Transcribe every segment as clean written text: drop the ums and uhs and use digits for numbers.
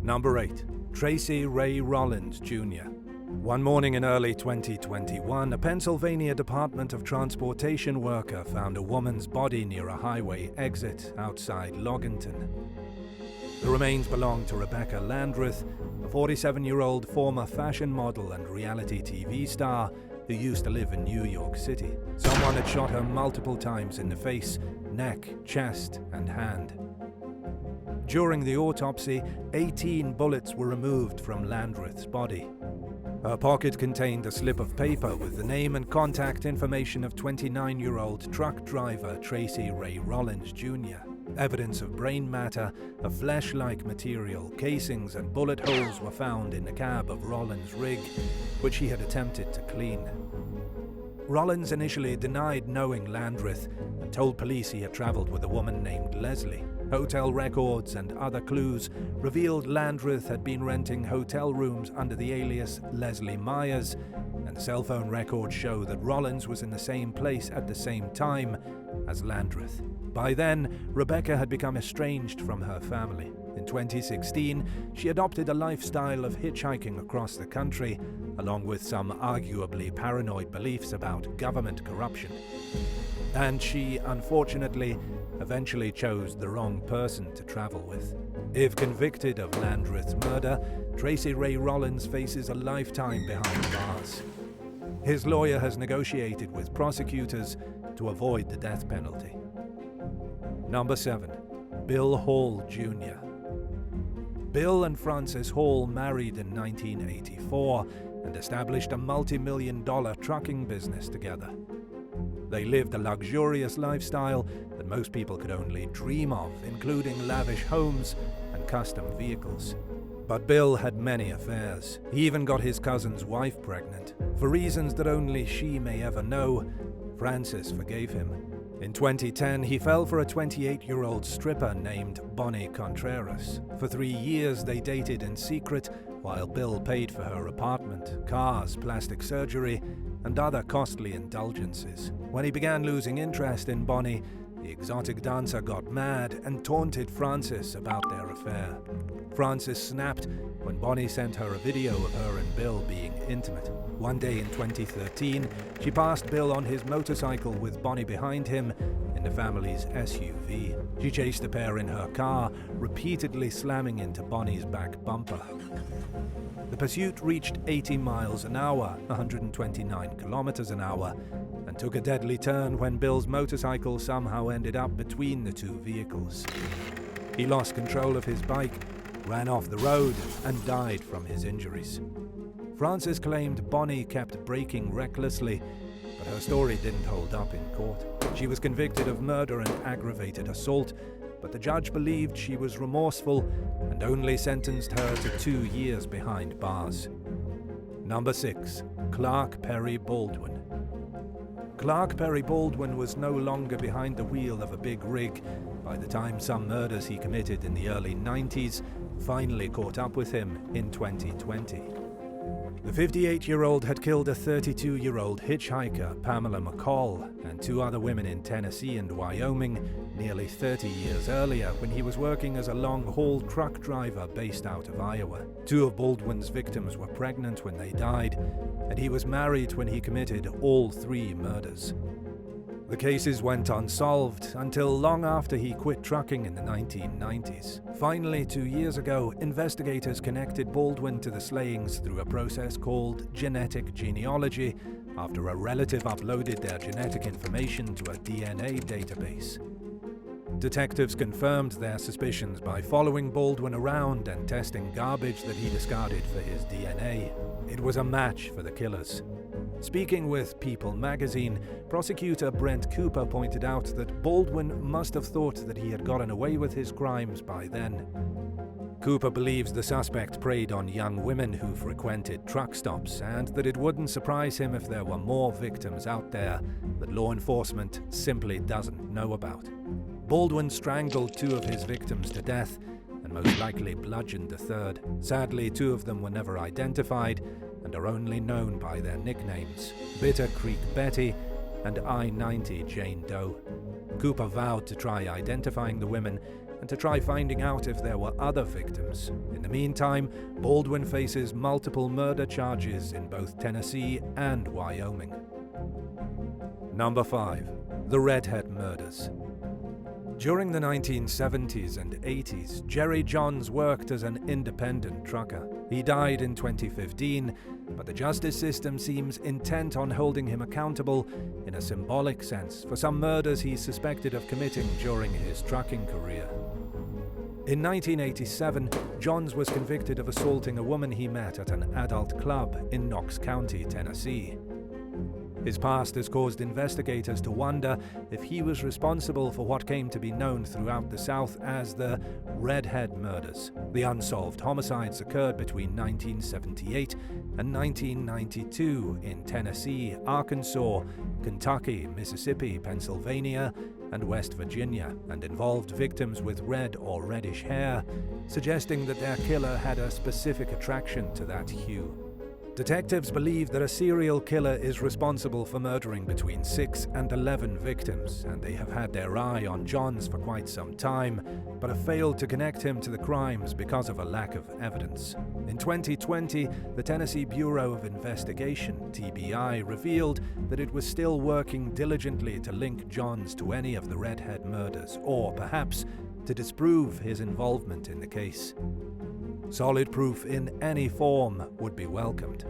Number 8. Tracy Ray Rollins, Jr. One morning in early 2021, a Pennsylvania Department of Transportation worker found a woman's body near a highway exit outside Loganton. The remains belonged to Rebecca Landreth, a 47-year-old former fashion model and reality TV star who used to live in New York City. Someone had shot her multiple times in the face, neck, chest, and hand. During the autopsy, 18 bullets were removed from Landreth's body. Her pocket contained a slip of paper with the name and contact information of 29-year-old truck driver Tracy Ray Rollins, Jr. Evidence of brain matter, a flesh-like material, casings and bullet holes were found in the cab of Rollins' rig, which he had attempted to clean. Rollins initially denied knowing Landreth and told police he had traveled with a woman named Leslie. Hotel records and other clues revealed Landreth had been renting hotel rooms under the alias Leslie Myers, and cell phone records show that Rollins was in the same place at the same time as Landreth. By then, Rebecca had become estranged from her family. In 2016, she adopted a lifestyle of hitchhiking across the country, along with some arguably paranoid beliefs about government corruption. And she, unfortunately, eventually chose the wrong person to travel with. If convicted of Landreth's murder, Tracy Ray Rollins faces a lifetime behind bars. His lawyer has negotiated with prosecutors to avoid the death penalty. Number 7. Bill Hall, Jr. Bill and Frances Hall married in 1984 and established a multi-million-dollar trucking business together. They lived a luxurious lifestyle that most people could only dream of, including lavish homes and custom vehicles. But Bill had many affairs. He even got his cousin's wife pregnant. For reasons that only she may ever know, Frances forgave him. In 2010, he fell for a 28-year-old stripper named Bonnie Contreras. For 3 years, they dated in secret, while Bill paid for her apartment, cars, plastic surgery, and other costly indulgences. When he began losing interest in Bonnie, the exotic dancer got mad and taunted Frances about their affair. Frances snapped when Bonnie sent her a video of her and Bill being intimate. One day in 2013, she passed Bill on his motorcycle with Bonnie behind him in the family's SUV. She chased the pair in her car, repeatedly slamming into Bonnie's back bumper. The pursuit reached 80 miles an hour, 129 kilometers an hour, and took a deadly turn when Bill's motorcycle somehow ended up between the two vehicles. He lost control of his bike, ran off the road, and died from his injuries. Frances claimed Bonnie kept braking recklessly, but her story didn't hold up in court. She was convicted of murder and aggravated assault, but the judge believed she was remorseful and only sentenced her to 2 years behind bars. Number 6. Clark Perry Baldwin. Clark Perry Baldwin was no longer behind the wheel of a big rig by the time some murders he committed in the early 90s finally caught up with him in 2020. The 58-year-old had killed a 32-year-old hitchhiker, Pamela McCall, and 2 other women in Tennessee and Wyoming nearly 30 years earlier when he was working as a long-haul truck driver based out of Iowa. 2 of Baldwin's victims were pregnant when they died, and he was married when he committed all 3 murders. The cases went unsolved until long after he quit trucking in the 1990s. Finally, 2 years ago, investigators connected Baldwin to the slayings through a process called genetic genealogy after a relative uploaded their genetic information to a DNA database. Detectives confirmed their suspicions by following Baldwin around and testing garbage that he discarded for his DNA. It was a match for the killers. Speaking with People magazine, prosecutor Brent Cooper pointed out that Baldwin must have thought that he had gotten away with his crimes by then. Cooper believes the suspect preyed on young women who frequented truck stops, and that it wouldn't surprise him if there were more victims out there that law enforcement simply doesn't know about. Baldwin strangled 2 of his victims to death and most likely bludgeoned the 3rd. Sadly, 2 of them were never identified and are only known by their nicknames, Bitter Creek Betty and I-90 Jane Doe. Cooper vowed to try identifying the women and to try finding out if there were other victims. In the meantime, Baldwin faces multiple murder charges in both Tennessee and Wyoming. Number 5. The Redhead Murders. During the 1970s and 80s, Jerry Johns worked as an independent trucker. He died in 2015, but the justice system seems intent on holding him accountable in a symbolic sense for some murders he's suspected of committing during his trucking career. In 1987, Johns was convicted of assaulting a woman he met at an adult club in Knox County, Tennessee. His past has caused investigators to wonder if he was responsible for what came to be known throughout the South as the Redhead Murders. The unsolved homicides occurred between 1978 and 1992 in Tennessee, Arkansas, Kentucky, Mississippi, Pennsylvania, and West Virginia, and involved victims with red or reddish hair, suggesting that their killer had a specific attraction to that hue. Detectives believe that a serial killer is responsible for murdering between 6 and 11 victims, and they have had their eye on Johns for quite some time, but have failed to connect him to the crimes because of a lack of evidence. In 2020, the Tennessee Bureau of Investigation, TBI, revealed that it was still working diligently to link Johns to any of the Redhead murders, or perhaps to disprove his involvement in the case. Solid proof in any form would be welcomed.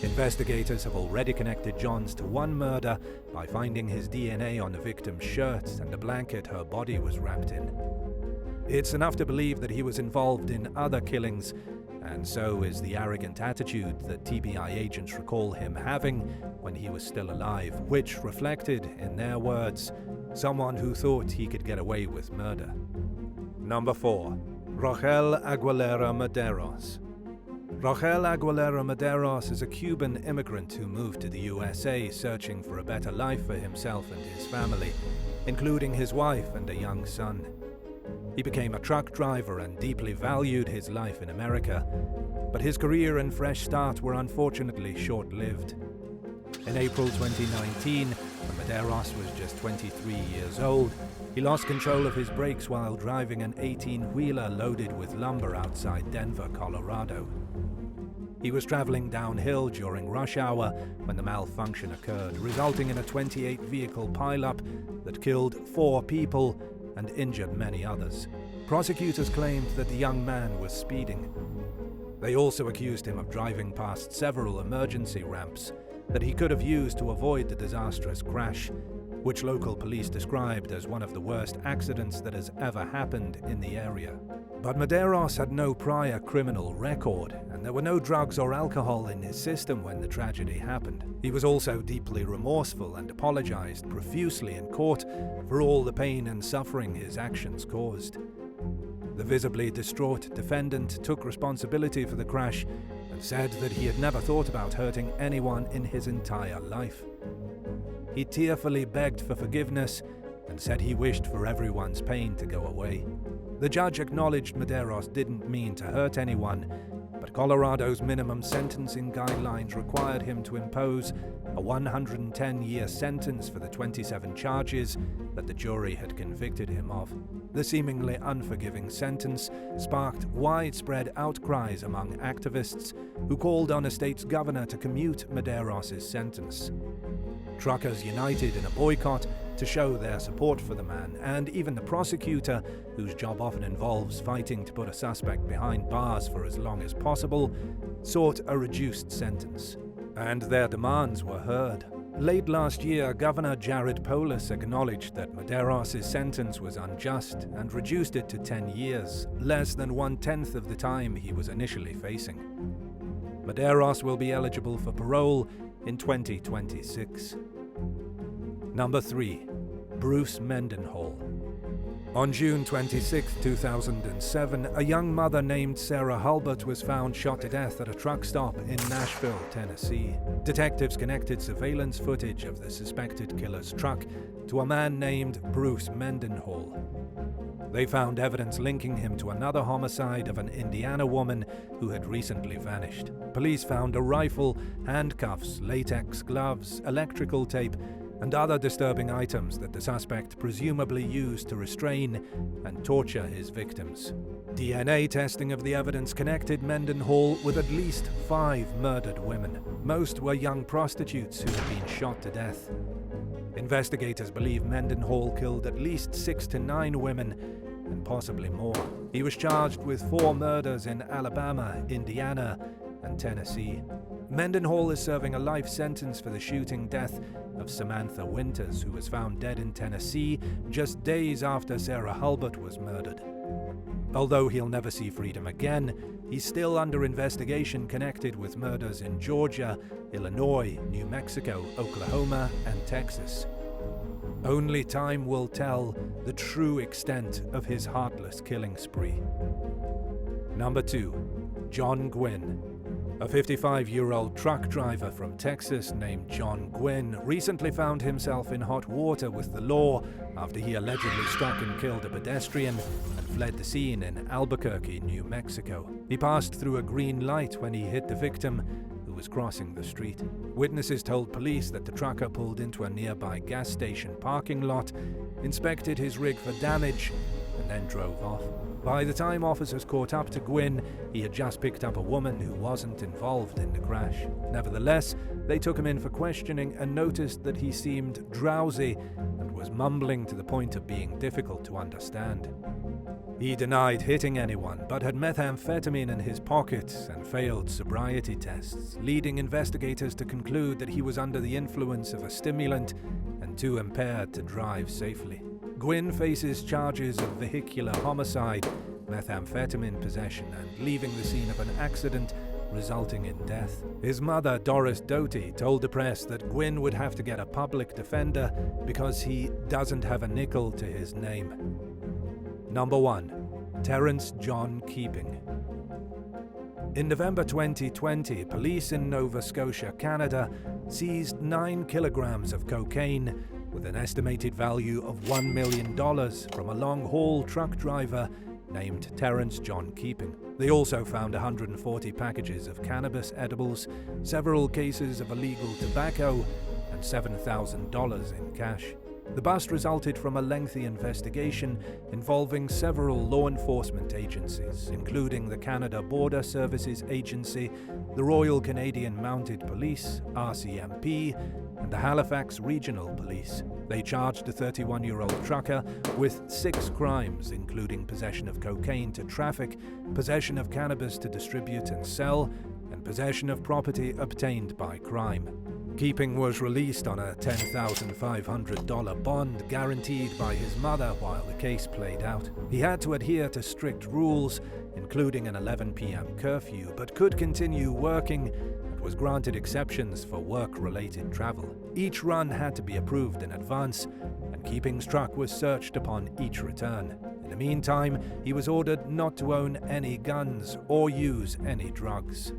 Investigators have already connected Johns to one murder by finding his DNA on the victim's shirt and the blanket her body was wrapped in. It's enough to believe that he was involved in other killings, and so is the arrogant attitude that TBI agents recall him having when he was still alive, which reflected, in their words, someone who thought he could get away with murder. Number 4. Rogelio Aguilera Mederos. Rogelio Aguilera Mederos is a Cuban immigrant who moved to the USA searching for a better life for himself and his family, including his wife and a young son. He became a truck driver and deeply valued his life in America, but his career and fresh start were unfortunately short-lived. In April 2019, when Mederos was just 23 years old, he lost control of his brakes while driving an 18-wheeler loaded with lumber outside Denver, Colorado. He was traveling downhill during rush hour when the malfunction occurred, resulting in a 28-vehicle pileup that killed 4 people and injured many others. Prosecutors claimed that the young man was speeding. They also accused him of driving past several emergency ramps that he could have used to avoid the disastrous crash, which local police described as one of the worst accidents that has ever happened in the area. But Mederos had no prior criminal record, and there were no drugs or alcohol in his system when the tragedy happened. He was also deeply remorseful and apologized profusely in court for all the pain and suffering his actions caused. The visibly distraught defendant took responsibility for the crash and said that he had never thought about hurting anyone in his entire life. He tearfully begged for forgiveness and said he wished for everyone's pain to go away. The judge acknowledged Mederos didn't mean to hurt anyone, but Colorado's minimum sentencing guidelines required him to impose a 110-year sentence for the 27 charges that the jury had convicted him of. The seemingly unforgiving sentence sparked widespread outcries among activists who called on a state's governor to commute Mederos' sentence. Truckers united in a boycott to show their support for the man, and even the prosecutor, whose job often involves fighting to put a suspect behind bars for as long as possible, sought a reduced sentence. And their demands were heard. Late last year, Governor Jared Polis acknowledged that Mederos' sentence was unjust and reduced it to 10 years, less than 1/10 of the time he was initially facing. Mederos will be eligible for parole in 2026. Number 3. Bruce Mendenhall. On June 26, 2007, a young mother named Sarah Hulbert was found shot to death at a truck stop in Nashville, Tennessee. Detectives connected surveillance footage of the suspected killer's truck to a man named Bruce Mendenhall. They found evidence linking him to another homicide of an Indiana woman who had recently vanished. Police found a rifle, handcuffs, latex gloves, electrical tape, and other disturbing items that the suspect presumably used to restrain and torture his victims. DNA testing of the evidence connected Mendenhall with at least 5 murdered women. Most were young prostitutes who had been shot to death. Investigators believe Mendenhall killed at least 6 to 9 women, and possibly more. He was charged with 4 murders in Alabama, Indiana, and Tennessee. Mendenhall is serving a life sentence for the shooting death of Samantha Winters, who was found dead in Tennessee just days after Sarah Hulbert was murdered. Although he'll never see freedom again, he's still under investigation connected with murders in Georgia, Illinois, New Mexico, Oklahoma, and Texas. Only time will tell the true extent of his heartless killing spree. Number 2. John Gwynn. A 55-year-old truck driver from Texas named John Gwynn recently found himself in hot water with the law after he allegedly struck and killed a pedestrian and fled the scene in Albuquerque, New Mexico. He passed through a green light when he hit the victim, who was crossing the street. Witnesses told police that the trucker pulled into a nearby gas station parking lot, inspected his rig for damage, and then drove off. By the time officers caught up to Gwynn, he had just picked up a woman who wasn't involved in the crash. Nevertheless, they took him in for questioning and noticed that he seemed drowsy and was mumbling to the point of being difficult to understand. He denied hitting anyone, but had methamphetamine in his pocket and failed sobriety tests, leading investigators to conclude that he was under the influence of a stimulant and too impaired to drive safely. Gwynn faces charges of vehicular homicide, methamphetamine possession, and leaving the scene of an accident resulting in death. His mother, Doris Doty, told the press that Gwynn would have to get a public defender because he doesn't have a nickel to his name. Number 1. Terrence John Keeping. In November 2020, police in Nova Scotia, Canada, seized 9 kilograms of cocaine with an estimated value of $1 million from a long-haul truck driver named Terrence John Keeping. They also found 140 packages of cannabis edibles, several cases of illegal tobacco, and $7,000 in cash. The bust resulted from a lengthy investigation involving several law enforcement agencies, including the Canada Border Services Agency, the Royal Canadian Mounted Police, RCMP, and the Halifax Regional Police. They charged the 31-year-old trucker with 6 crimes, including possession of cocaine to traffic, possession of cannabis to distribute and sell, and possession of property obtained by crime. Keeping was released on a $10,500 bond guaranteed by his mother while the case played out. He had to adhere to strict rules, including an 11 p.m. curfew, but could continue working and was granted exceptions for work-related travel. Each run had to be approved in advance, and Keeping's truck was searched upon each return. In the meantime, he was ordered not to own any guns or use any drugs.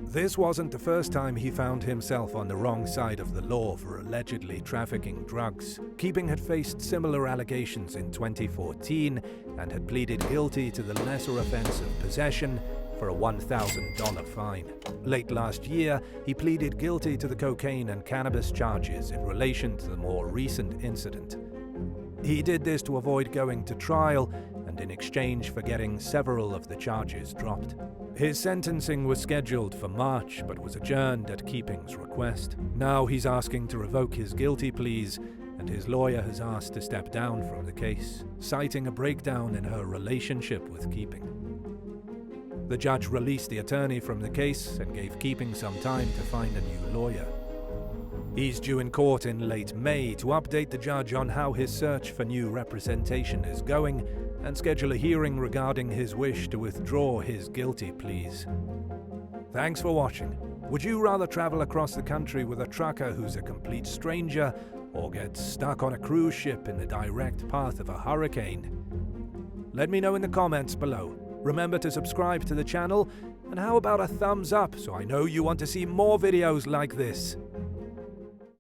This wasn't the first time he found himself on the wrong side of the law for allegedly trafficking drugs. Keeping had faced similar allegations in 2014 and had pleaded guilty to the lesser offense of possession for a $1,000 fine. Late last year, he pleaded guilty to the cocaine and cannabis charges in relation to the more recent incident. He did this to avoid going to trial and in exchange for getting several of the charges dropped. His sentencing was scheduled for March, but was adjourned at Keeping's request. Now he's asking to revoke his guilty pleas, and his lawyer has asked to step down from the case, citing a breakdown in her relationship with Keeping. The judge released the attorney from the case and gave Keeping some time to find a new lawyer. He's due in court in late May to update the judge on how his search for new representation is going and schedule a hearing regarding his wish to withdraw his guilty pleas. Thanks for watching. Would you rather travel across the country with a trucker who's a complete stranger or get stuck on a cruise ship in the direct path of a hurricane? Let me know in the comments below. Remember to subscribe to the channel, and how about a thumbs up so I know you want to see more videos like this?